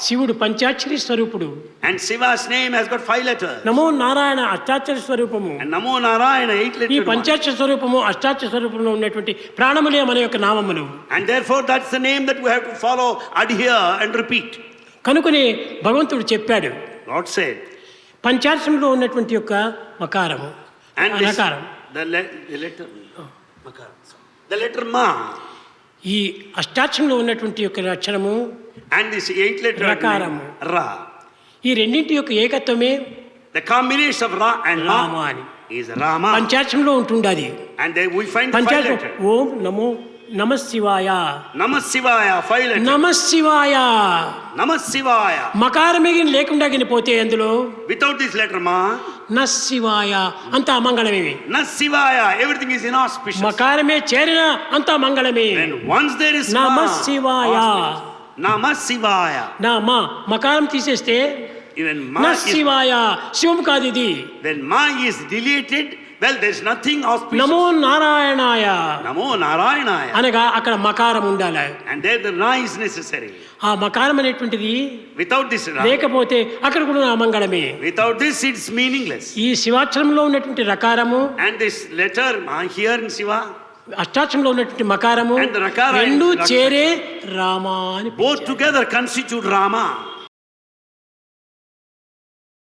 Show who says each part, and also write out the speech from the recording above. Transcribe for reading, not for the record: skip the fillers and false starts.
Speaker 1: శివుడు పంచాక్షరి స్వరూపుడు.
Speaker 2: And Shiva's name has got 5 letters.
Speaker 1: నమో నారాయణ అష్టాక్షర స్వరూపము.
Speaker 2: And Namo Narayana 8
Speaker 1: ఈ
Speaker 2: letters.
Speaker 1: పంచాక్షర స్వరూపము అష్టాక్షర స్వరూపంలో ఉన్నటువంటి ప్రాణములే మన యొక్క నామములు.
Speaker 2: And therefore that's the name that we have to follow, adhere and repeat.
Speaker 1: కనుకనే భగవంతుడు చెప్పాడు,
Speaker 2: Lord said.
Speaker 1: పంచాక్షరంలో ఉన్నటువంటి యొక్క మకారము
Speaker 2: And this,
Speaker 1: అనకారం
Speaker 2: the letter Makara. The letter Ma.
Speaker 1: ఈ అష్టాక్షరంలో ఉన్నటువంటి యొక్క అక్షరము
Speaker 2: And this 8 letter
Speaker 1: రకారము.
Speaker 2: Ra.
Speaker 1: ఈ రెండింటి యొక్క ఏకత్వమే
Speaker 2: The combination of Ra and
Speaker 1: Rama
Speaker 2: Ma
Speaker 1: అని
Speaker 2: is Rama.
Speaker 1: పంచాక్షరంలో ఉంటుండది.
Speaker 2: And then we find the 5
Speaker 1: పంచాక్షరం
Speaker 2: letters.
Speaker 1: ఓం నమో నమ శివాయ,
Speaker 2: Namah Shivaya 5 letters.
Speaker 1: నమ శివాయ.
Speaker 2: Namah Shivaya.
Speaker 1: మకారమేగిన లేకుండా పోతే అందులో
Speaker 2: Without this letter Ma,
Speaker 1: న శివాయ అంత అమంగళమే.
Speaker 2: Na Shivaya, everything is inauspicious.
Speaker 1: మకారమే చేరిన అంత మంగళమే.
Speaker 2: And once there is
Speaker 1: Namah
Speaker 2: Ma,
Speaker 1: Shivaya.
Speaker 2: auspicious. Namah Shivaya.
Speaker 1: నా మా మకారం తీసేస్తే
Speaker 2: Even
Speaker 1: న
Speaker 2: Ma is,
Speaker 1: శివాయ శివం కాదు ఇది.
Speaker 2: when Ma is deleted, well, there is nothing auspicious.
Speaker 1: నమో నారాయణాయ
Speaker 2: Namo Narayana.
Speaker 1: అనగా అక్కడ మకారం ఉండాలి.
Speaker 2: And there the Ra is necessary.
Speaker 1: ఆ మకారం అనేటువంటిది
Speaker 2: Without this Ra,
Speaker 1: లేకపోతే అక్కడ కూడా అమంగళమే.
Speaker 2: without this it's meaningless.
Speaker 1: ఈ శివాక్షరంలో ఉన్నటువంటి రకారము
Speaker 2: And this letter Ma here in Shiva,
Speaker 1: అష్టాక్షరంలో ఉన్నటువంటి మకారము
Speaker 2: And the rakara
Speaker 1: రెండు
Speaker 2: and
Speaker 1: చేరే రామ అని
Speaker 2: both together constitute Rama.